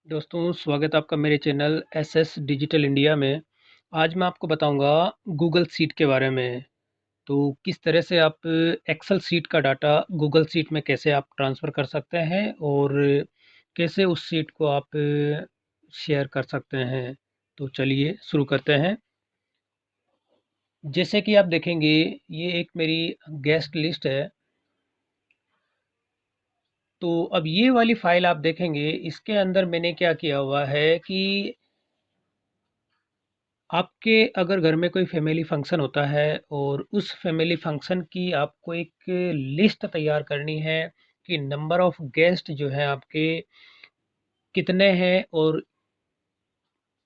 दोस्तों, स्वागत है आपका मेरे चैनल एसएस डिजिटल इंडिया में। आज मैं आपको बताऊंगा गूगल शीट के बारे में। तो किस तरह से आप एक्सेल शीट का डाटा गूगल शीट में कैसे आप ट्रांसफ़र कर सकते हैं और कैसे उस शीट को आप शेयर कर सकते हैं। तो चलिए शुरू करते हैं। जैसे कि आप देखेंगे, ये एक मेरी गेस्ट लिस्ट है। तो अब ये वाली फ़ाइल आप देखेंगे, इसके अंदर मैंने क्या किया हुआ है कि आपके अगर घर में कोई फैमिली फंक्शन होता है और उस फैमिली फंक्शन की आपको एक लिस्ट तैयार करनी है कि नंबर ऑफ गेस्ट जो है आपके कितने हैं और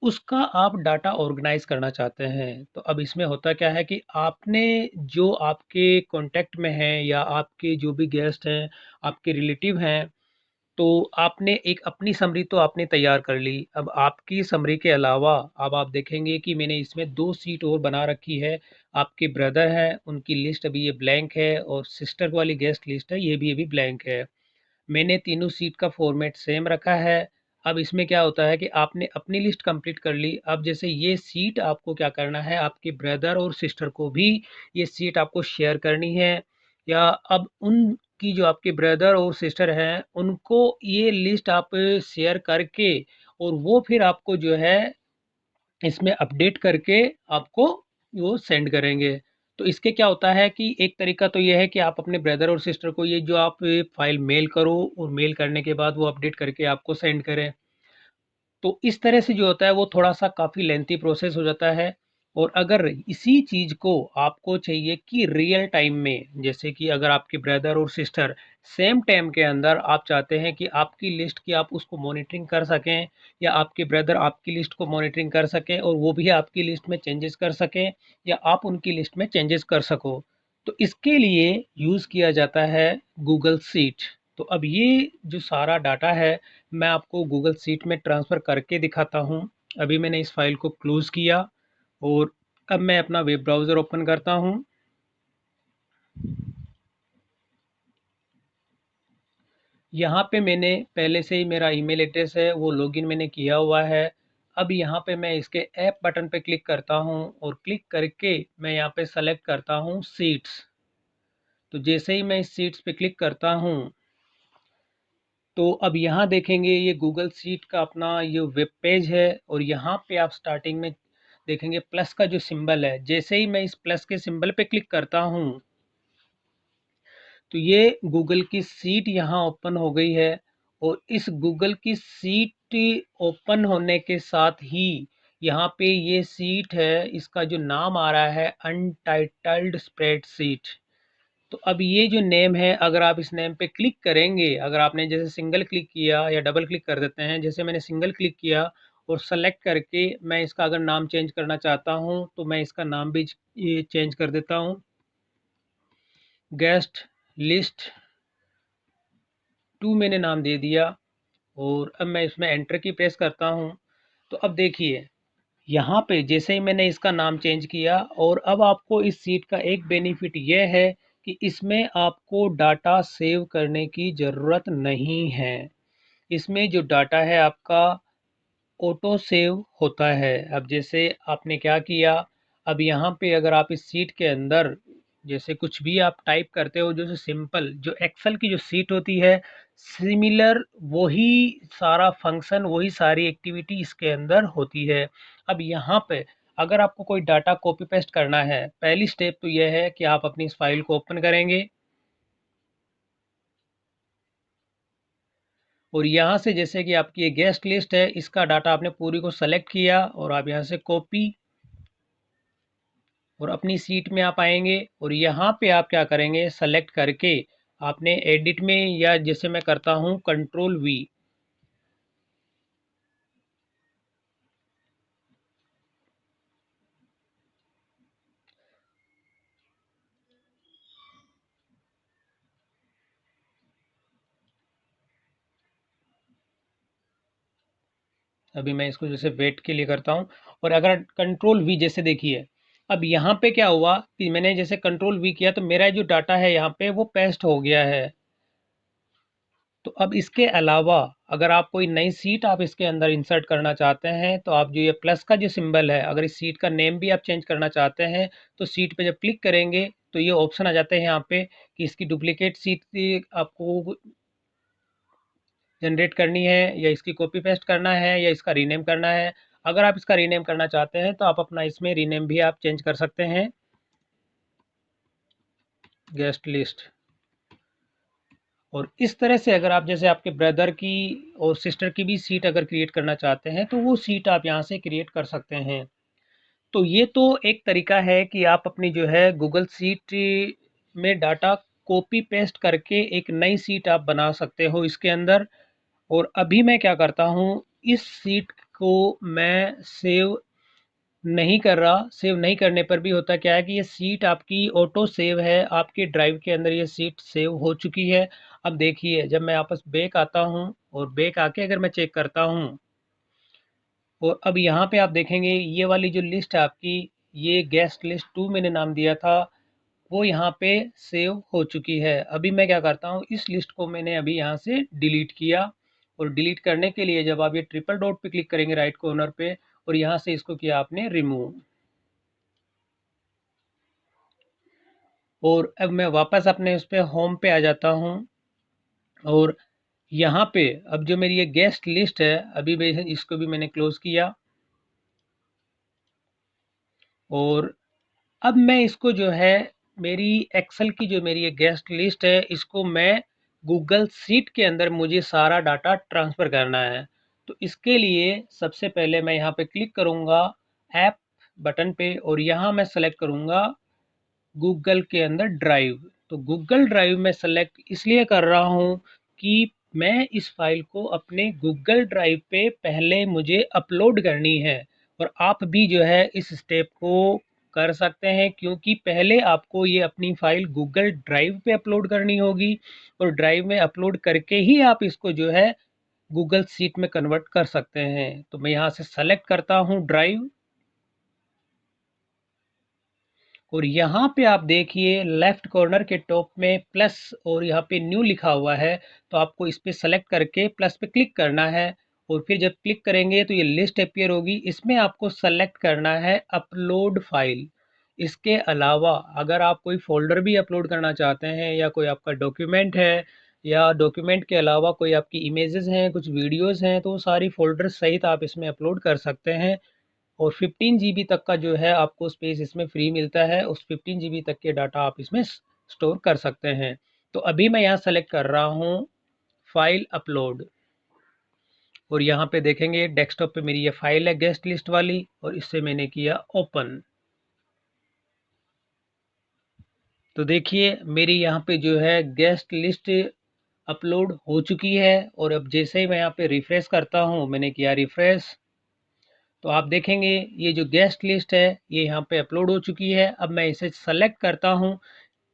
उसका आप डाटा ऑर्गेनाइज करना चाहते हैं। तो अब इसमें होता क्या है कि आपने जो आपके कांटेक्ट में हैं या आपके जो भी गेस्ट हैं, आपके रिलेटिव हैं, तो आपने एक अपनी समरी तो आपने तैयार कर ली। अब आपकी समरी के अलावा अब आप देखेंगे कि मैंने इसमें 2 सीट और बना रखी है। आपके ब्रदर हैं, उनकी लिस्ट अभी ये ब्लैंक है और सिस्टर वाली गेस्ट लिस्ट है, ये भी अभी ब्लैंक है। मैंने तीनों सीट का फॉर्मेट सेम रखा है। अब इसमें क्या होता है कि आपने अपनी लिस्ट कंप्लीट कर ली। अब जैसे ये सीट आपको क्या करना है, आपके ब्रदर और सिस्टर को भी ये सीट आपको शेयर करनी है, या अब उनकी जो आपके ब्रदर और सिस्टर हैं, उनको ये लिस्ट आप शेयर करके और वो फिर आपको जो है इसमें अपडेट करके आपको वो सेंड करेंगे। तो इसके क्या होता है कि एक तरीका तो ये है कि आप अपने ब्रदर और सिस्टर को ये जो आप फाइल मेल करो और मेल करने के बाद वो अपडेट करके आपको सेंड करें। तो इस तरह से जो होता है वो थोड़ा-सा काफ़ी लेंथी प्रोसेस हो जाता है। और अगर इसी चीज़ को आपको चाहिए कि रियल टाइम में, जैसे कि अगर आपके ब्रदर और सिस्टर सेम टाइम के अंदर आप चाहते हैं कि आपकी लिस्ट की आप उसको मॉनिटरिंग कर सकें, या आपके ब्रदर आपकी लिस्ट को मॉनिटरिंग कर सकें और वो भी आपकी लिस्ट में चेंजेस कर सकें, या आप उनकी लिस्ट में चेंजेस कर सको, तो इसके लिए यूज़ किया जाता है गूगल शीट। तो अब ये जो सारा डाटा है, मैं आपको गूगल शीट में ट्रांसफ़र करके दिखाता हूँ। अभी मैंने इस फ़ाइल को क्लोज़ किया और अब मैं अपना वेब ब्राउज़र ओपन करता हूँ। यहाँ पे मैंने पहले से ही मेरा ईमेल एड्रेस है, वो लॉगिन मैंने किया हुआ है। अब यहाँ पे मैं इसके ऐप बटन पे क्लिक करता हूँ और क्लिक करके मैं यहाँ पे सेलेक्ट करता हूँ शीट्स। तो जैसे ही मैं इस शीट्स पे क्लिक करता हूँ, तो अब यहाँ देखेंगे ये गूगल शीट का अपना ये वेब पेज है और यहाँ पे आप स्टार्टिंग में देखेंगे प्लस का जो सिंबल है। जैसे ही मैं इस प्लस के सिंबल पे क्लिक करता हूँ, तो ये गूगल की शीट यहाँ ओपन हो गई है। और इस गूगल की शीट ओपन होने के साथ ही यहाँ पे ये शीट है, इसका जो नाम आ रहा है अनटाइटल्ड स्प्रेडशीट। तो अब ये जो नेम है, अगर आप इस नेम पे क्लिक करेंगे, अगर आपने जैसे सिंगल क्लिक किया या डबल क्लिक कर देते हैं, जैसे मैंने सिंगल क्लिक किया और सेलेक्ट करके मैं इसका अगर नाम चेंज करना चाहता हूँ, तो मैं इसका नाम भी ये चेंज कर देता हूँ, गेस्ट लिस्ट 2 मैंने नाम दे दिया। और अब मैं इसमें एंटर की प्रेस करता हूँ। तो अब देखिए, यहाँ पे जैसे ही मैंने इसका नाम चेंज किया, और अब आपको इस सीट का एक बेनिफिट ये है कि इसमें आपको डाटा सेव करने की ज़रूरत नहीं है। इसमें जो डाटा है आपका ऑटो सेव होता है। अब जैसे आपने क्या किया, अब यहाँ पे अगर आप इस सीट के अंदर जैसे कुछ भी आप टाइप करते हो, जो सिंपल जो एक्सेल की जो सीट होती है, सिमिलर वही सारा फंक्शन, वही सारी एक्टिविटी इसके अंदर होती है। अब यहाँ पे अगर आपको कोई डाटा कॉपी पेस्ट करना है, पहली स्टेप तो यह है कि आप अपनी इस फाइल को ओपन करेंगे और यहाँ से जैसे कि आपकी ये गेस्ट लिस्ट है, इसका डाटा आपने पूरी को सेलेक्ट किया और आप यहाँ से कॉपी और अपनी सीट में आप आएँगे और यहाँ पे आप क्या करेंगे, सेलेक्ट करके आपने एडिट में, या जैसे मैं करता हूँ कंट्रोल वी। अभी मैं इसको जैसे वेट के लिए करता हूँ और अगर कंट्रोल वी, जैसे देखिए अब यहाँ पे क्या हुआ कि मैंने जैसे कंट्रोल वी किया तो मेरा जो डाटा है यहाँ पे वो पेस्ट हो गया है। तो अब इसके अलावा अगर आप कोई नई सीट आप इसके अंदर इंसर्ट करना चाहते हैं, तो आप जो ये प्लस का जो सिंबल है, अगर इस सीट का नेम भी आप चेंज करना चाहते हैं, तो सीट पे जब क्लिक करेंगे तो ये ऑप्शन आ जाते हैं यहाँ पे कि इसकी डुप्लीकेट सीट आपको जनरेट करनी है, या इसकी कॉपी पेस्ट करना है, या इसका रीनेम करना है। अगर आप इसका रीनेम करना चाहते हैं तो आप अपना इसमें रीनेम भी आप चेंज कर सकते हैं, गेस्ट लिस्ट। और इस तरह से अगर आप जैसे आपके ब्रदर की और सिस्टर की भी सीट अगर क्रिएट करना चाहते हैं, तो वो सीट आप यहाँ से क्रिएट कर सकते हैं। तो ये तो एक तरीका है कि आप अपनी जो है गूगल सीट में डाटा कॉपी पेस्ट करके एक नई सीट आप बना सकते हो इसके अंदर। और अभी मैं क्या करता हूँ, इस सीट को मैं सेव नहीं कर रहा। सेव नहीं करने पर भी होता क्या है कि ये सीट आपकी ऑटो सेव है, आपके ड्राइव के अंदर ये सीट सेव हो चुकी है। अब देखिए, जब मैं वापस बैक आता हूँ और बैक आके अगर मैं चेक करता हूँ, और अब यहाँ पे आप देखेंगे ये वाली जो लिस्ट है आपकी, ये गेस्ट लिस्ट 2 मैंने नाम दिया था, वो यहाँ पे सेव हो चुकी है। अभी मैं क्या करता हूँ, इस लिस्ट को मैंने अभी यहाँ से डिलीट किया। और डिलीट करने के लिए जब आप ये ट्रिपल डॉट पे क्लिक करेंगे राइट कॉर्नर पे, और यहाँ से इसको किया आपने रिमूव। और अब मैं वापस अपने उस पे होम पे आ जाता हूँ। और यहाँ पे अब जो मेरी ये गेस्ट लिस्ट है, अभी मैं इसको भी मैंने क्लोज किया। और अब मैं इसको जो है, मेरी एक्सेल की जो मेरी ये गेस्ट लिस्ट है, इसको मैं गूगल शीट के अंदर मुझे सारा डाटा ट्रांसफ़र करना है। तो इसके लिए सबसे पहले मैं यहाँ पे क्लिक करूँगा ऐप बटन पे, और यहाँ मैं सेलेक्ट करूँगा गूगल के अंदर ड्राइव। तो गूगल ड्राइव में सेलेक्ट इसलिए कर रहा हूँ कि मैं इस फाइल को अपने गूगल ड्राइव पे पहले मुझे अपलोड करनी है। और आप भी जो है इस स्टेप को कर सकते हैं, क्योंकि पहले आपको ये अपनी फाइल गूगल ड्राइव पे अपलोड करनी होगी, और ड्राइव में अपलोड करके ही आप इसको जो है गूगल शीट में कन्वर्ट कर सकते हैं। तो मैं यहाँ से सेलेक्ट करता हूँ ड्राइव, और यहाँ पे आप देखिए लेफ्ट कॉर्नर के टॉप में प्लस और यहाँ पे न्यू लिखा हुआ है। तो आपको इस पे सेलेक्ट करके प्लस पे क्लिक करना है, और फिर जब क्लिक करेंगे तो ये लिस्ट अपीयर होगी। इसमें आपको सेलेक्ट करना है अपलोड फाइल। इसके अलावा अगर आप कोई फोल्डर भी अपलोड करना चाहते हैं, या कोई आपका डॉक्यूमेंट है, या डॉक्यूमेंट के अलावा कोई आपकी इमेजेस हैं, कुछ वीडियोस हैं, तो वो सारी फोल्डर सहित आप इसमें अपलोड कर सकते हैं। और 15 जीबी तक का जो है आपको स्पेस इसमें फ्री मिलता है। उस 15 जीबी तक के डाटा आप इसमें स्टोर कर सकते हैं। तो अभी मैं यहाँ सेलेक्ट कर रहा हूँ फाइल अपलोड, और यहाँ पे देखेंगे डेस्कटॉप पे मेरी ये फाइल है गेस्ट लिस्ट वाली, और इससे मैंने किया ओपन। तो देखिए मेरी यहाँ पे जो है गेस्ट लिस्ट अपलोड हो चुकी है। और अब जैसे ही मैं यहाँ पे रिफ्रेश करता हूँ, मैंने किया रिफ्रेश, तो आप देखेंगे ये जो गेस्ट लिस्ट है ये यहाँ पे अपलोड हो चुकी है। अब मैं इसे सेलेक्ट करता हूँ,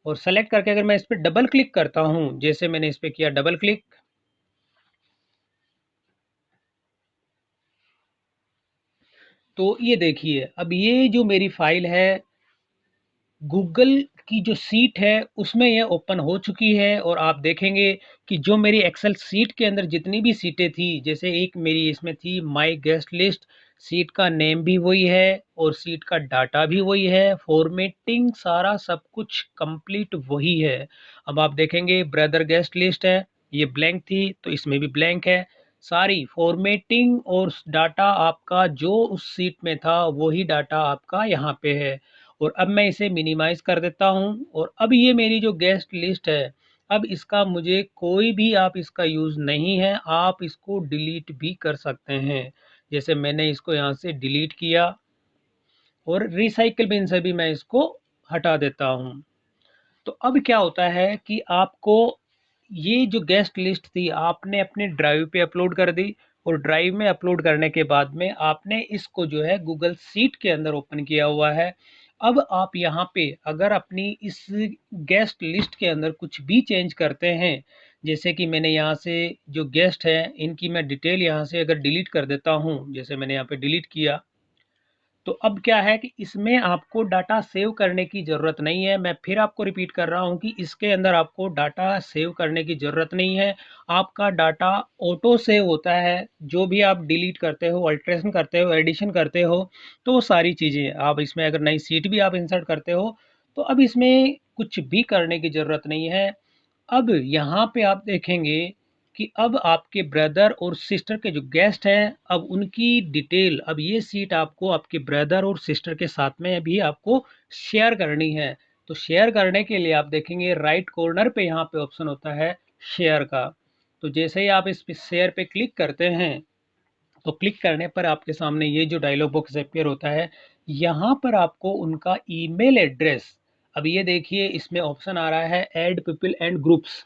और सेलेक्ट करके अगर मैं इस पर डबल क्लिक करता हूँ, जैसे मैंने इस पर किया डबल क्लिक, तो ये देखिए अब ये जो मेरी फाइल है गूगल की जो सीट है उसमें ये ओपन हो चुकी है। और आप देखेंगे कि जो मेरी एक्सेल सीट के अंदर जितनी भी सीटें थी, जैसे एक मेरी इसमें थी माय गेस्ट लिस्ट, सीट का नेम भी वही है और सीट का डाटा भी वही है, फॉर्मेटिंग सारा सब कुछ कंप्लीट वही है। अब आप देखेंगे ब्रदर गेस्ट लिस्ट है, ये ब्लैंक थी तो इसमें भी ब्लैंक है। सारी फॉर्मेटिंग और डाटा आपका जो उस सीट में था वही डाटा आपका यहाँ पे है। और अब मैं इसे मिनिमाइज कर देता हूँ, और अब ये मेरी जो गेस्ट लिस्ट है, अब इसका मुझे कोई भी आप इसका यूज़ नहीं है, आप इसको डिलीट भी कर सकते हैं। जैसे मैंने इसको यहाँ से डिलीट किया, और रिसाइकिल बिन से भी मैं इसको हटा देता हूँ। तो अब क्या होता है कि आपको ये जो गेस्ट लिस्ट थी आपने अपने ड्राइव पे अपलोड कर दी, और ड्राइव में अपलोड करने के बाद में आपने इसको जो है गूगल शीट के अंदर ओपन किया हुआ है। अब आप यहाँ पे अगर अपनी इस गेस्ट लिस्ट के अंदर कुछ भी चेंज करते हैं, जैसे कि मैंने यहाँ से जो गेस्ट है इनकी मैं डिटेल यहाँ से अगर डिलीट कर देता हूँ, जैसे मैंने यहाँ पे डिलीट किया, तो अब क्या है कि इसमें आपको डाटा सेव करने की ज़रूरत नहीं है। मैं फिर आपको रिपीट कर रहा हूँ कि इसके अंदर आपको डाटा सेव करने की ज़रूरत नहीं है। आपका डाटा ऑटो सेव होता है। जो भी आप डिलीट करते हो, अल्टरेशन करते हो, एडिशन करते हो, तो वो सारी चीज़ें आप इसमें अगर नई सीट भी आप इंसर्ट करते हो, तो अब इसमें कुछ भी करने की ज़रूरत नहीं है। अब यहाँ पे आप देखेंगे कि अब आपके ब्रदर और सिस्टर के जो गेस्ट हैं, अब उनकी डिटेल, अब ये सीट आपको आपके ब्रदर और सिस्टर के साथ में भी आपको शेयर करनी है। तो शेयर करने के लिए आप देखेंगे राइट कॉर्नर पे यहाँ पे ऑप्शन होता है शेयर का। तो जैसे ही आप इस पे शेयर पे क्लिक करते हैं, तो क्लिक करने पर आपके सामने ये जो डायलॉग बॉक्स अपीयर होता है, यहाँ पर आपको उनका ईमेल एड्रेस, अब ये देखिए इसमें ऑप्शन आ रहा है ऐड पीपल एंड ग्रुप्स।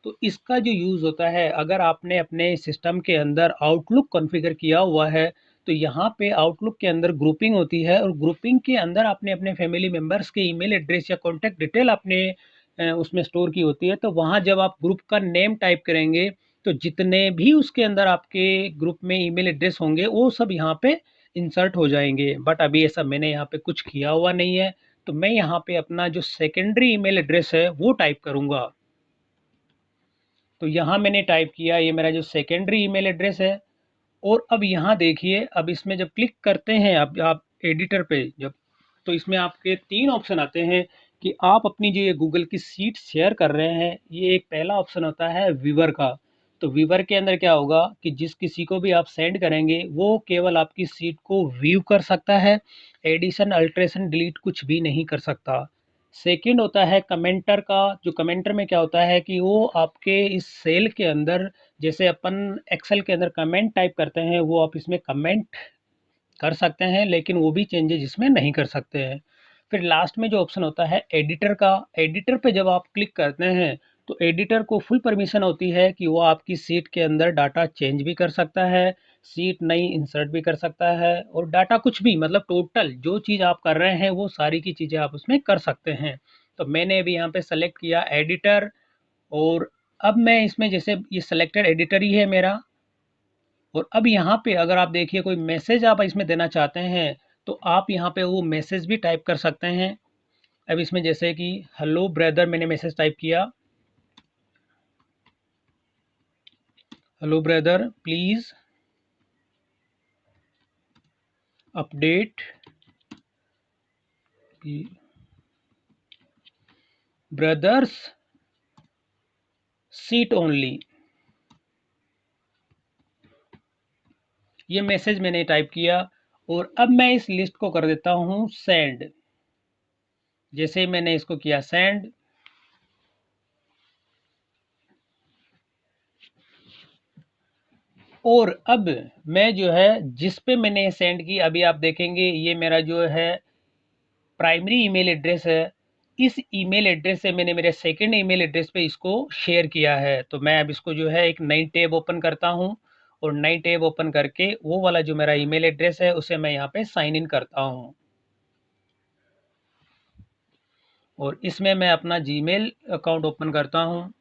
तो इसका जो यूज़ होता है, अगर आपने अपने सिस्टम के अंदर आउटलुक कॉन्फ़िगर किया हुआ है, तो यहाँ पे आउटलुक के अंदर ग्रुपिंग होती है और ग्रुपिंग के अंदर आपने अपने फैमिली मेंबर्स के ईमेल एड्रेस या कॉन्टैक्ट डिटेल आपने उसमें स्टोर की होती है। तो वहाँ जब आप ग्रुप का नेम टाइप करेंगे, तो जितने भी उसके अंदर आपके ग्रुप में ईमेल एड्रेस होंगे, वो सब यहाँ पे इंसर्ट हो जाएंगे। बट अभी ऐसा मैंने यहाँ पे कुछ किया हुआ नहीं है, तो मैं यहाँ पे अपना जो सेकेंडरी ईमेल एड्रेस है वो टाइप करूँगा। तो यहाँ मैंने टाइप किया, ये मेरा जो सेकेंडरी ईमेल एड्रेस है। और अब यहाँ देखिए, अब इसमें जब क्लिक करते हैं आप एडिटर पे जब, तो इसमें आपके 3 ऑप्शन आते हैं कि आप अपनी जो ये गूगल की शीट शेयर कर रहे हैं, ये एक पहला ऑप्शन होता है व्यूअर का। तो व्यूअर के अंदर क्या होगा कि जिस किसी को भी आप सेंड करेंगे, वो केवल आपकी शीट को व्यू कर सकता है, एडिशन, अल्ट्रेशन, डिलीट कुछ भी नहीं कर सकता। सेकंड होता है कमेंटर का। जो कमेंटर में क्या होता है कि वो आपके इस सेल के अंदर, जैसे अपन एक्सेल के अंदर कमेंट टाइप करते हैं, वो आप इसमें कमेंट कर सकते हैं, लेकिन वो भी चेंजेस इसमें नहीं कर सकते हैं। फिर लास्ट में जो ऑप्शन होता है एडिटर का, एडिटर पे जब आप क्लिक करते हैं, तो एडिटर को फुल परमिशन होती है कि वो आपकी सीट के अंदर डाटा चेंज भी कर सकता है, सीट नई इंसर्ट भी कर सकता है, और डाटा कुछ भी, मतलब टोटल जो चीज़ आप कर रहे हैं वो सारी की चीज़ें आप उसमें कर सकते हैं। तो मैंने अभी यहाँ पे सेलेक्ट किया एडिटर। और अब मैं इसमें, जैसे ये सिलेक्टेड एडिटर ही है मेरा, और अब यहाँ पे अगर आप देखिए कोई मैसेज आप इसमें देना चाहते हैं, तो आप यहाँ पे वो मैसेज भी टाइप कर सकते हैं। अब इसमें जैसे कि हेलो ब्रदर मैंने मैसेज टाइप किया, hello brother please update brothers seat only, ये मैसेज मैंने टाइप किया। और अब मैं इस लिस्ट को कर देता हूँ सेंड। जैसे ही मैंने इसको किया सेंड, और अब मैं जो है जिस पे मैंने सेंड की, अभी आप देखेंगे ये मेरा जो है प्राइमरी ईमेल एड्रेस है। इस ईमेल एड्रेस से मैंने मेरे सेकंड ईमेल एड्रेस पे इसको शेयर किया है। तो मैं अब इसको जो है एक नई टैब ओपन करता हूँ, और नई टैब ओपन करके वो वाला जो मेरा ईमेल एड्रेस है उसे मैं यहाँ पे साइन इन करता हूँ, और इसमें मैं अपना जीमेल अकाउंट ओपन करता हूँ।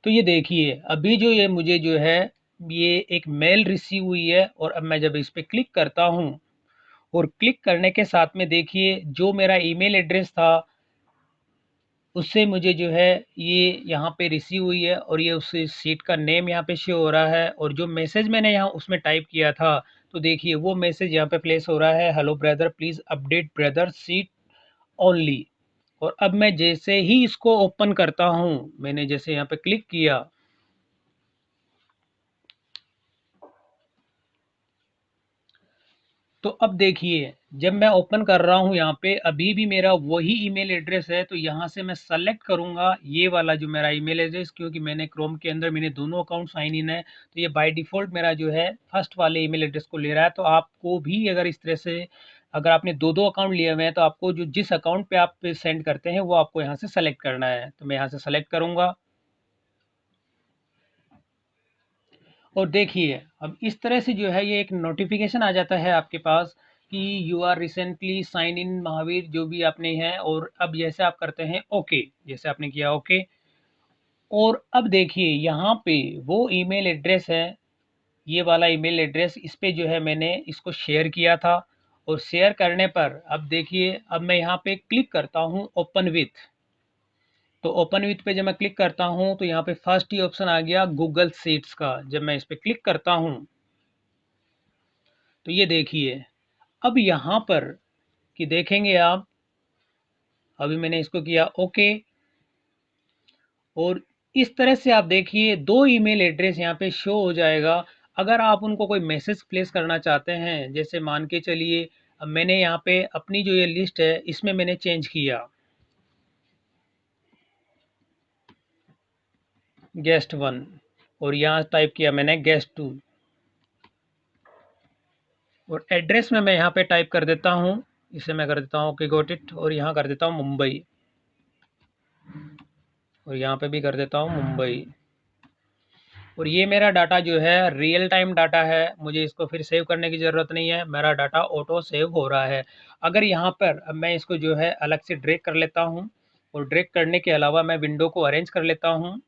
तो ये देखिए अभी जो ये मुझे जो है ये एक मेल रिसीव हुई है, और अब मैं जब इस पे क्लिक करता हूँ, और क्लिक करने के साथ में देखिए जो मेरा ईमेल एड्रेस था उससे मुझे जो है ये यहाँ पे रिसीव हुई है, और ये उस सीट का नेम यहाँ पे शो हो रहा है। और जो मैसेज मैंने यहाँ उसमें टाइप किया था, तो देखिए वो मैसेज यहाँ पे प्लेस हो रहा है, hello brother please update brother seat only. और अब मैं जैसे ही इसको ओपन करता हूँ, मैंने जैसे यहाँ पे क्लिक किया, तो अब देखिए जब मैं ओपन कर रहा हूँ यहाँ पे अभी भी मेरा वही ईमेल एड्रेस है। तो यहाँ से मैं सेलेक्ट करूँगा ये वाला जो मेरा ईमेल एड्रेस, क्योंकि मैंने क्रोम के अंदर मैंने दोनों अकाउंट साइन इन है, तो ये बाय डिफ़ॉल्ट मेरा जो है फर्स्ट वाले ईमेल एड्रेस को ले रहा है। तो आपको भी अगर इस तरह से, अगर आपने दो दो अकाउंट लिए हुए हैं, तो आपको जो जिस अकाउंट पे आप सेंड करते हैं वो आपको यहाँ से सेलेक्ट करना है। तो मैं यहाँ से सेलेक्ट करूँगा, और देखिए अब इस तरह से जो है ये एक नोटिफिकेशन आ जाता है आपके पास कि you are recently sign in Mahavir, जो भी आपने है। और अब जैसे आप करते हैं ओके, जैसे आपने किया ओके, और अब देखिए यहाँ पे वो ईमेल एड्रेस है, ये वाला ईमेल एड्रेस इस पे जो है मैंने इसको शेयर किया था। और शेयर करने पर अब देखिए, अब मैं यहाँ पे क्लिक करता हूँ ओपन विथ। तो ओपन विथ पे जब मैं क्लिक करता हूँ तो यहाँ पे फर्स्ट ही ऑप्शन आ गया गूगल शीट्स का। जब मैं इस पे क्लिक करता हूँ तो ये देखिए, अब यहाँ पर कि देखेंगे आप, अभी मैंने इसको किया ओके। और इस तरह से आप देखिए 2 ईमेल एड्रेस यहाँ पे शो हो जाएगा। अगर आप उनको कोई मैसेज प्लेस करना चाहते हैं, जैसे मान के चलिए अब मैंने यहाँ पे अपनी जो ये लिस्ट है इसमें मैंने चेंज किया गेस्ट 1, और यहाँ टाइप किया मैंने गेस्ट 2, और एड्रेस में मैं यहाँ पे टाइप कर देता हूँ, इसे मैं कर देता हूँ ओके गॉट इट, और यहाँ कर देता हूँ मुंबई, और यहाँ पे भी कर देता हूँ मुंबई। और ये मेरा डाटा जो है रियल टाइम डाटा है, मुझे इसको फिर सेव करने की ज़रूरत नहीं है, मेरा डाटा ऑटो सेव हो रहा है। अगर यहाँ पर अब मैं इसको जो है अलग से ड्रैग कर लेता हूँ, और ड्रैग करने के अलावा मैं विंडो को अरेंज कर लेता हूँ।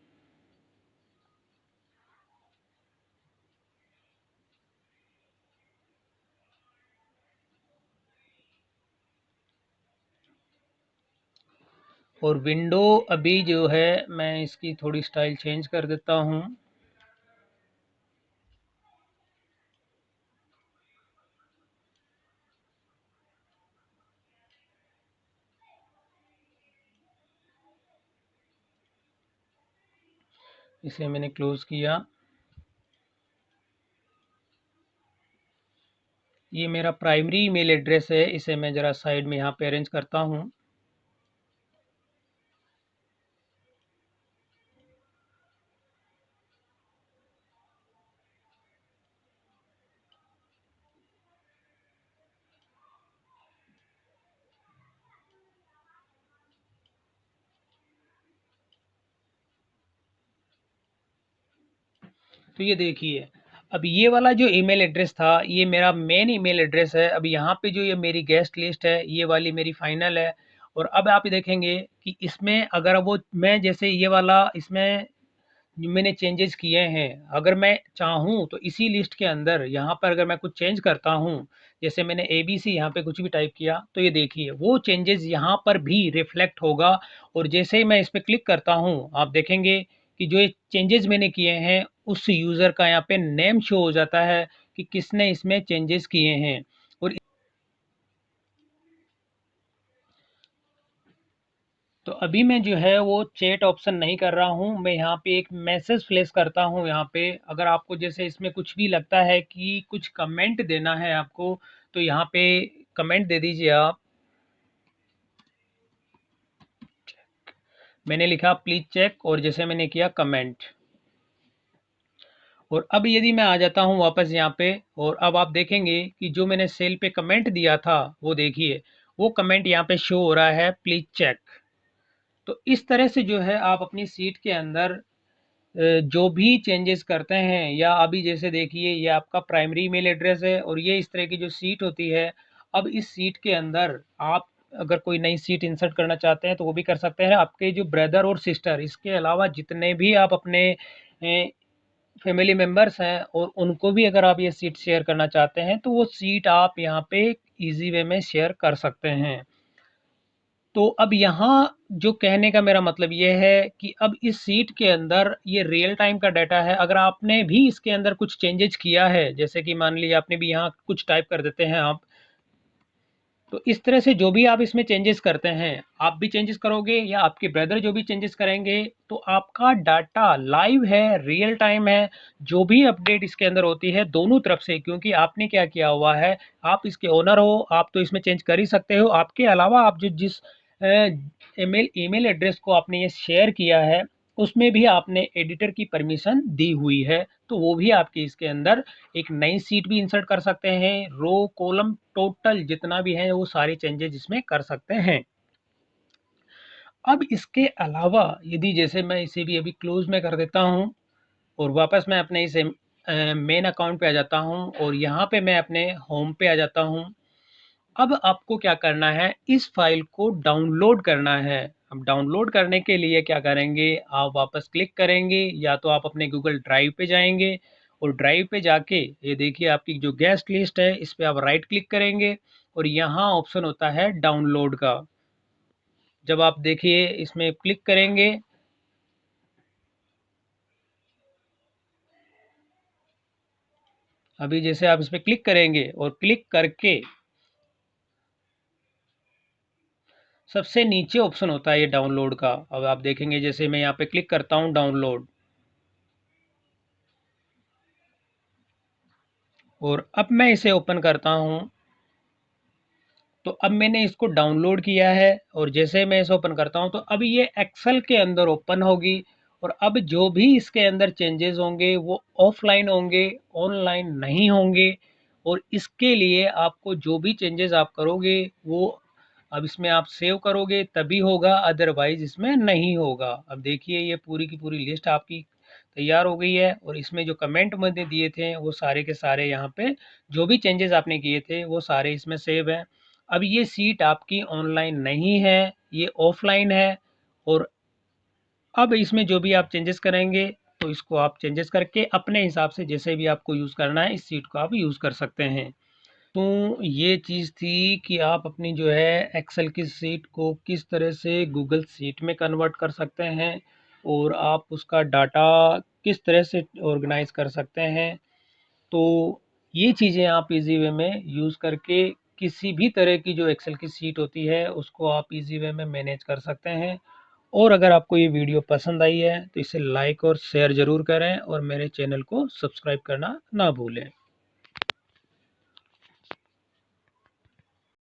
और विंडो अभी जो है मैं इसकी थोड़ी स्टाइल चेंज कर देता हूँ। इसे मैंने क्लोज किया। ये मेरा प्राइमरी ईमेल एड्रेस है, इसे मैं ज़रा साइड में यहाँ पे अरेंज करता हूँ। तो ये देखिए, अब ये वाला जो ईमेल एड्रेस था ये मेरा मेन ईमेल एड्रेस है। अब यहाँ पे जो ये मेरी गेस्ट लिस्ट है ये वाली मेरी फाइनल है। और अब आप देखेंगे कि इसमें अगर वो मैं जैसे ये वाला इसमें मैंने चेंजेस किए हैं, अगर मैं चाहूँ तो इसी लिस्ट के अंदर यहाँ पर अगर मैं कुछ चेंज करता हूँ, जैसे मैंने ए बी सी यहाँ पे कुछ भी टाइप किया, तो ये देखिए वो चेंजेस यहाँ पर भी रिफ्लेक्ट होगा। और जैसे ही मैं इस पे क्लिक करता हूँ आप देखेंगे कि जो ये चेंजेस मैंने किए हैं उस यूज़र का यहाँ पे नेम शो हो जाता है कि किसने इसमें चेंजेस किए हैं। और तो अभी मैं जो है वो चैट ऑप्शन नहीं कर रहा हूँ, मैं यहाँ पे एक मैसेज प्लेस करता हूँ। यहाँ पे अगर आपको जैसे इसमें कुछ भी लगता है कि कुछ कमेंट देना है आपको, तो यहाँ पे कमेंट दे दीजिए आप। मैंने लिखा प्लीज चेक, और जैसे मैंने किया कमेंट। और अब यदि मैं आ जाता हूँ वापस यहाँ पे, और अब आप देखेंगे कि जो मैंने सेल पे कमेंट दिया था वो देखिए वो कमेंट यहाँ पे शो हो रहा है प्लीज चेक। तो इस तरह से जो है आप अपनी सीट के अंदर जो भी चेंजेस करते हैं, या अभी जैसे देखिए ये आपका प्राइमरी ईमेल एड्रेस है और ये इस तरह की जो सीट होती है। अब इस सीट के अंदर आप अगर कोई नई सीट इंसर्ट करना चाहते हैं तो वो भी कर सकते हैं। आपके जो ब्रदर और सिस्टर, इसके अलावा जितने भी आप अपने फैमिली मेम्बर्स हैं और उनको भी अगर आप ये सीट शेयर करना चाहते हैं तो वो सीट आप यहाँ पे इजी वे में शेयर कर सकते हैं। तो अब यहाँ जो कहने का मेरा मतलब ये है कि अब इस सीट के अंदर ये रियल टाइम का डाटा है। अगर आपने भी इसके अंदर कुछ चेंजेस किया है, जैसे कि मान लीजिए आपने भी यहाँ कुछ टाइप कर देते हैं आप, तो इस तरह से जो भी आप इसमें चेंजेस करते हैं, आप भी चेंजेस करोगे या आपके ब्रदर जो भी चेंजेस करेंगे, तो आपका डाटा लाइव है, रियल टाइम है। जो भी अपडेट इसके अंदर होती है दोनों तरफ से, क्योंकि आपने क्या किया हुआ है, आप इसके ओनर हो, आप तो इसमें चेंज कर ही सकते हो। आपके अलावा आप जो जिस ईमेल ईमेल एड्रेस को आपने ये शेयर किया है उसमें भी आपने एडिटर की परमिशन दी हुई है, तो वो भी आपके इसके अंदर एक नई सीट भी इंसर्ट कर सकते हैं। रो कॉलम टोटल जितना भी है वो सारे चेंजेस इसमें कर सकते हैं। अब इसके अलावा यदि जैसे मैं इसे भी अभी क्लोज में कर देता हूँ और वापस मैं अपने इसे मेन अकाउंट पे आ जाता हूँ और यहाँ पे मैं अपने होम पे आ जाता हूँ। अब आपको क्या करना है, इस फाइल को डाउनलोड करना है। अब डाउनलोड करने के लिए क्या करेंगे, आप वापस क्लिक करेंगे या तो आप अपने गूगल ड्राइव पे जाएंगे और ड्राइव पे जाके ये देखिए आपकी जो गेस्ट लिस्ट है इस पे आप राइट क्लिक करेंगे और यहाँ ऑप्शन होता है डाउनलोड का। जब आप देखिए इसमें क्लिक करेंगे, अभी जैसे आप इस पे क्लिक करेंगे और क्लिक करके सबसे नीचे ऑप्शन होता है ये डाउनलोड का। अब आप देखेंगे जैसे मैं यहाँ पे क्लिक करता हूँ डाउनलोड, और अब मैं इसे ओपन करता हूँ तो अब मैंने इसको डाउनलोड किया है और जैसे मैं इसे ओपन करता हूँ तो अब ये एक्सेल के अंदर ओपन होगी। और अब जो भी इसके अंदर चेंजेस होंगे वो ऑफलाइन होंगे, ऑनलाइन नहीं होंगे। और इसके लिए आपको जो भी चेंजेस आप करोगे वो अब इसमें आप सेव करोगे तभी होगा, अदरवाइज इसमें नहीं होगा। अब देखिए ये पूरी की पूरी लिस्ट आपकी तैयार हो गई है और इसमें जो कमेंट मैंने दिए थे वो सारे के सारे यहाँ पे जो भी चेंजेस आपने किए थे वो सारे इसमें सेव हैं। अब ये सीट आपकी ऑनलाइन नहीं है, ये ऑफलाइन है। और अब इसमें जो भी आप चेंजेस करेंगे तो इसको आप चेंजेस करके अपने हिसाब से जैसे भी आपको यूज़ करना है इस सीट को आप यूज़ कर सकते हैं। तो ये चीज़ थी कि आप अपनी जो है एक्सेल की सीट को किस तरह से गूगल सीट में कन्वर्ट कर सकते हैं और आप उसका डाटा किस तरह से ऑर्गेनाइज कर सकते हैं। तो ये चीज़ें आप इजी वे में यूज़ करके किसी भी तरह की जो एक्सेल की सीट होती है उसको आप इजी वे में मैनेज कर सकते हैं। और अगर आपको ये वीडियो पसंद आई है तो इसे लाइक और शेयर ज़रूर करें और मेरे चैनल को सब्सक्राइब करना ना भूलें।